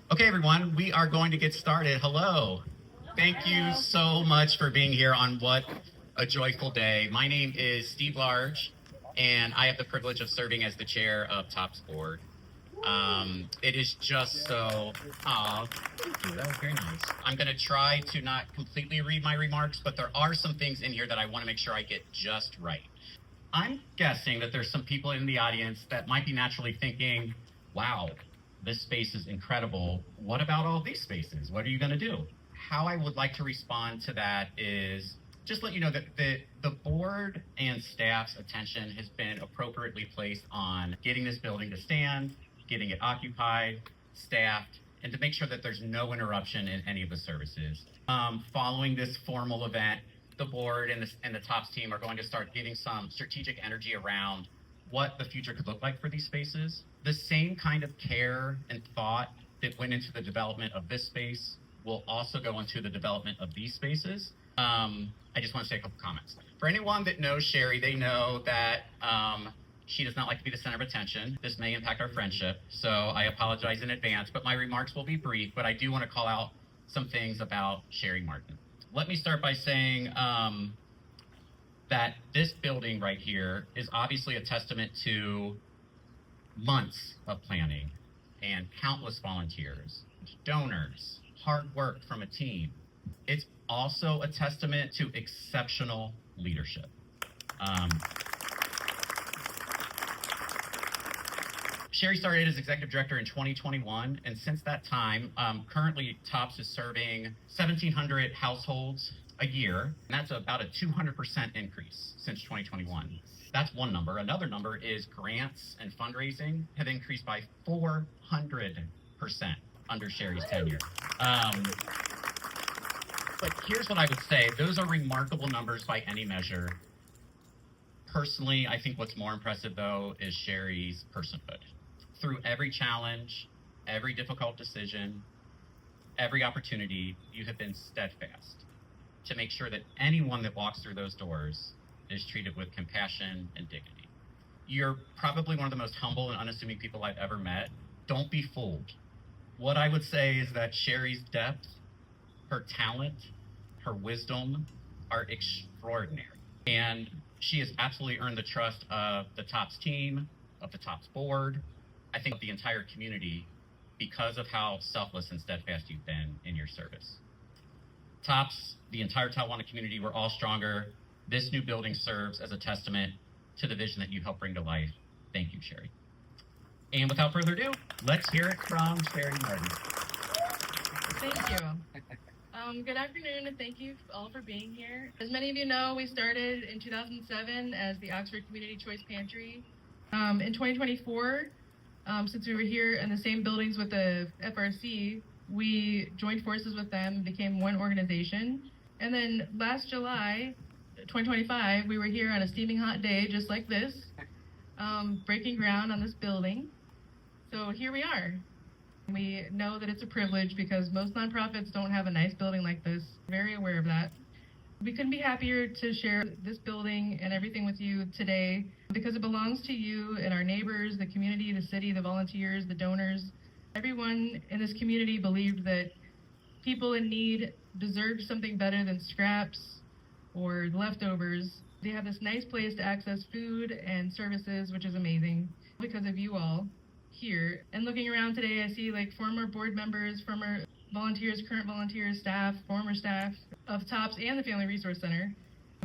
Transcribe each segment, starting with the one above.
Okay, everyone, we are going to get started. Hello. Thank you so much for being here on what a joyful day. My name is Steve Large, and I have the privilege of serving as the chair of TOPSS board. It is just so, thank you, that was very nice. I'm gonna try to not completely read my remarks, but there are some things in here that I wanna make sure I get just right. I'm guessing that there's some people in the audience that might be naturally thinking, wow, this space is incredible. What about all these spaces? What are you gonna do? How I would like to respond to that is just let you know that the board and staff's attention has been appropriately placed on getting this building to stand, getting it occupied, staffed, and to make sure that there's no interruption in any of the services. Following this formal event, the board and the TOPSS team are going to start giving some strategic energy around what the future could look like for these spaces. The same kind of care and thought that went into the development of this space will also go into the development of these spaces. I just want to say a couple comments. For anyone that knows Sherry, they know that she does not like to be the center of attention. This may impact our friendship, so I apologize in advance, but my remarks will be brief, but I do want to call out some things about Sherry Martin. Let me start by saying that this building right here is obviously a testament to months of planning and countless volunteers, donors, hard work from a team. It's also a testament to exceptional leadership. Sherry started as executive director in 2021, and since that time, currently TOPSS is serving 1,700 households a year, and that's about a 200% increase since 2021. That's one number. Another number is grants and fundraising have increased by 400% under Sherry's tenure. But here's what I would say. Those are remarkable numbers by any measure. Personally, I think what's more impressive, though, is Sherry's personhood. Through every challenge, every difficult decision, every opportunity, you have been steadfast to make sure that anyone that walks through those doors is treated with compassion and dignity. You're probably one of the most humble and unassuming people I've ever met. Don't be fooled. What I would say is that Sherry's depth, her talent, her wisdom are extraordinary. And she has absolutely earned the trust of the TOPSS team, of the TOPSS board, I think of the entire community because of how selfless and steadfast you've been in your service. TOPSS, the entire Talawanda community, we're all stronger. This new building serves as a testament to the vision that you helped bring to life. Thank you, Sherry. And without further ado, let's hear it from Sherry Martin. Thank you. Good afternoon, and thank you all for being here. As many of you know, we started in 2007 as the Oxford Community Choice Pantry. In 2024, since we were here in the same buildings with the FRC, we joined forces with them and became one organization. And then last July, 2025, we were here on a steaming hot day just like this, breaking ground on this building. So here we are. We know that it's a privilege because most nonprofits don't have a nice building like this. Very aware of that. We couldn't be happier to share this building and everything with you today because it belongs to you and our neighbors, the community, the city, the volunteers, the donors. Everyone in this community believed that people in need deserved something better than scraps or leftovers. They have this nice place to access food and services, which is amazing because of you all here. And looking around today, I see like former board members, former volunteers, current volunteers, staff, former staff of TOPSS and the Family Resource Center.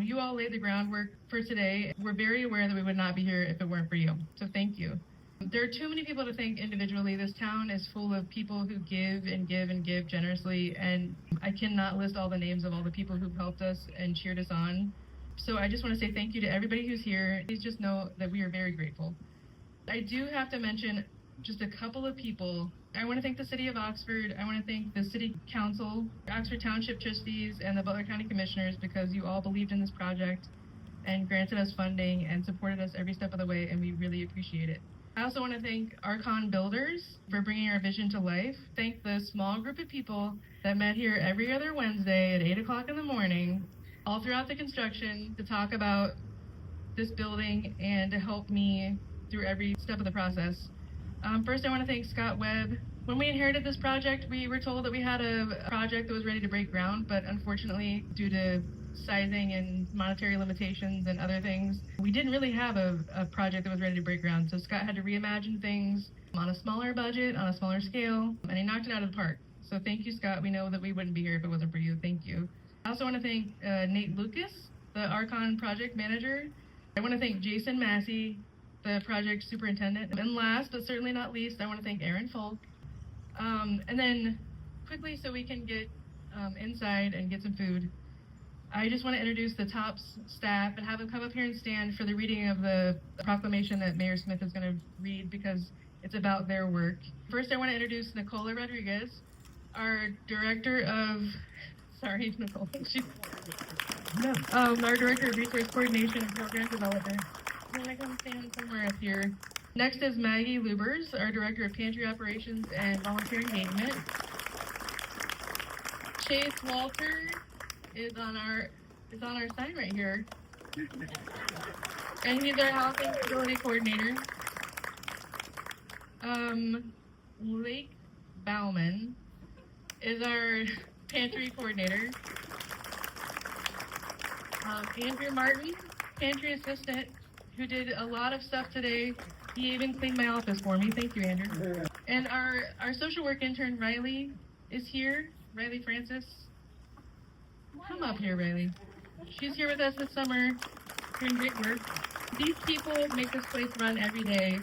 You all laid the groundwork for today. We're very aware that we would not be here if it weren't for you. So thank you. There are too many people to thank individually. This town is full of people who give and give and give generously, and I cannot list all the names of all the people who've helped us and cheered us on. So I just want to say thank you to everybody who's here. Please just know that we are very grateful. I do have to mention just a couple of people. I want to thank the City of Oxford. I want to thank the City Council, Oxford Township Trustees, and the Butler County Commissioners because you all believed in this project and granted us funding and supported us every step of the way, and we really appreciate it. I also want to thank Archon Builders for bringing our vision to life. Thank the small group of people that met here every other Wednesday at 8 o'clock in the morning, all throughout the construction, to talk about this building and to help me through every step of the process. First, I want to thank Scott Webb When we inherited this project, we were told that we had a project that was ready to break ground, but unfortunately, due to sizing and monetary limitations and other things, we didn't really have a project that was ready to break ground. So Scott had to reimagine things on a smaller budget, on a smaller scale, and he knocked it out of the park. So thank you, Scott. We know that we wouldn't be here if it wasn't for you. Thank you. I also want to thank Nate Lucas, the Archon project manager. I want to thank Jason Massey, the project superintendent. And last, but certainly not least, I want to thank Aaron Folk. And then quickly, so we can get inside and get some food, I just want to introduce the TOPSS staff and have them come up here and stand for the reading of the proclamation that Mayor Smith is going to read because it's about their work. First, I want to introduce Nicola Rodriguez, our Director of, sorry, Nicola, our Director of Resource Coordination and Program Development. I'm going to come stand somewhere up here. Next is Maggie Lubers, our Director of Pantry Operations and Volunteer Engagement. Chase Walter is on our sign right here. And he's our Health and Facility Coordinator. Lake Bauman is our Pantry Coordinator. Andrew Martin, Pantry Assistant, who did a lot of stuff today. He even cleaned my office for me. Thank you, Andrew. And our social work intern, Riley, is here. Riley Francis. Come up here, Riley. She's here with us this summer, doing great work. These people make this place run every day.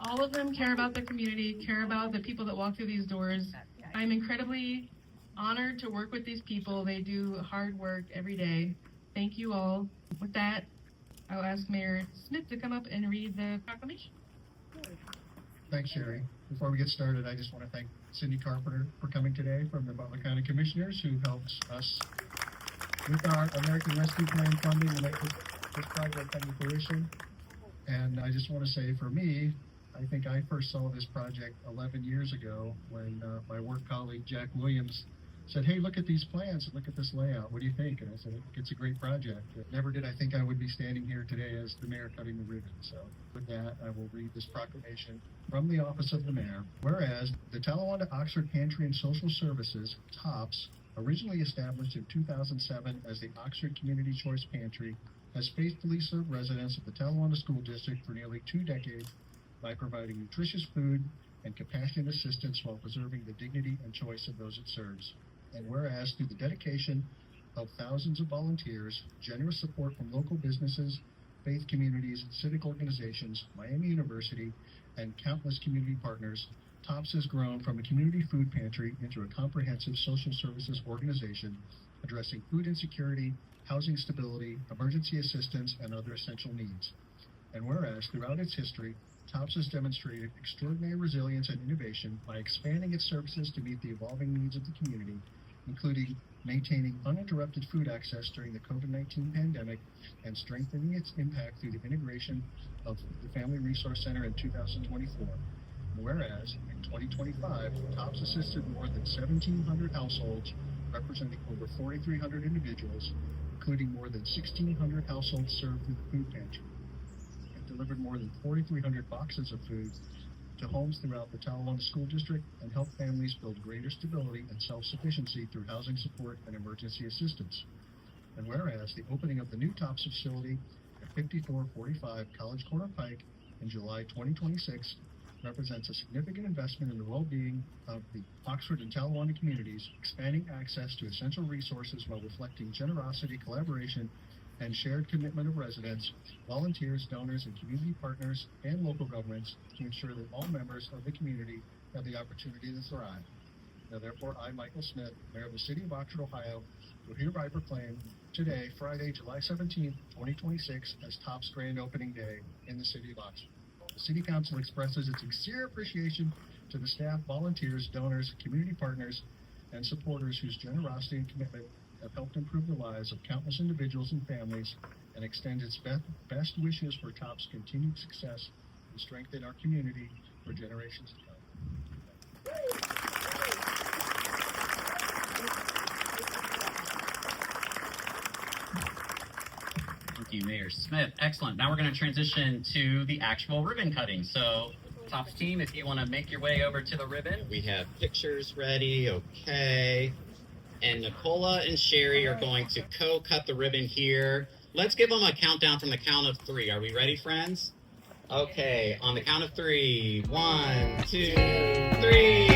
All of them care about the community, care about the people that walk through these doors. I'm incredibly honored to work with these people. They do hard work every day. Thank you all. With that, I'll ask Mayor Smith to come up and read the proclamation. Thanks, Sherry. Before we get started, I just want to thank Cindy Carpenter for coming today from the Butler County Commissioners, who helps us with our American Rescue Plan funding to make this project come to fruition. And I just want to say, for me, I think I first saw this project 11 years ago when my work colleague Jack Williams said, "Hey, look at these plans and look at this layout. What do you think?" And I said, "It's a great project." Never did I think I would be standing here today as the mayor cutting the ribbon. So with that, I will read this proclamation from the office of the mayor. Whereas the Talawanda Oxford Pantry and Social Services, TOPSS, originally established in 2007 as the Oxford Community Choice Pantry, has faithfully served residents of the Talawanda School District for nearly 2 decades by providing nutritious food and compassionate assistance while preserving the dignity and choice of those it serves. And whereas through the dedication of thousands of volunteers, generous support from local businesses, faith communities, civic organizations, Miami University, and countless community partners, TOPSS has grown from a community food pantry into a comprehensive social services organization addressing food insecurity, housing stability, emergency assistance, and other essential needs. And whereas throughout its history, TOPSS has demonstrated extraordinary resilience and innovation by expanding its services to meet the evolving needs of the community, including maintaining uninterrupted food access during the COVID-19 pandemic and strengthening its impact through the integration of the Family Resource Center in 2024. Whereas in 2025, TOPSS assisted more than 1,700 households, representing over 4,300 individuals, including more than 1,600 households served through the food pantry, and delivered more than 4,300 boxes of food to homes throughout the Talawanda School District and help families build greater stability and self-sufficiency through housing support and emergency assistance. And whereas the opening of the new TOPSS facility at 5445 College Corner Pike in July 2026 represents a significant investment in the well-being of the Oxford and Talawanda communities, expanding access to essential resources while reflecting generosity, collaboration, and shared commitment of residents, volunteers, donors, and community partners, and local governments to ensure that all members of the community have the opportunity to thrive. Now, therefore, I, Michael Smith, Mayor of the City of Oxford, Ohio, do hereby proclaim today, Friday, July 17th, 2026, as TOPSS Grand Opening Day in the City of Oxford. The City Council expresses its sincere appreciation to the staff, volunteers, donors, community partners, and supporters whose generosity and commitment have helped improve the lives of countless individuals and families, and extends its best wishes for TOPSS' continued success and strength in our community for generations to come. Thank you, Mayor Smith. Excellent. Now we're going to transition to the actual ribbon cutting. So TOPSS team, if you want to make your way over to the ribbon. We have pictures ready. Okay. And Nicola and Sherry are going to co-cut the ribbon here. Let's give them a countdown from the count of 3. Are we ready, friends? Okay, on the count of 3. 1, 2, 3.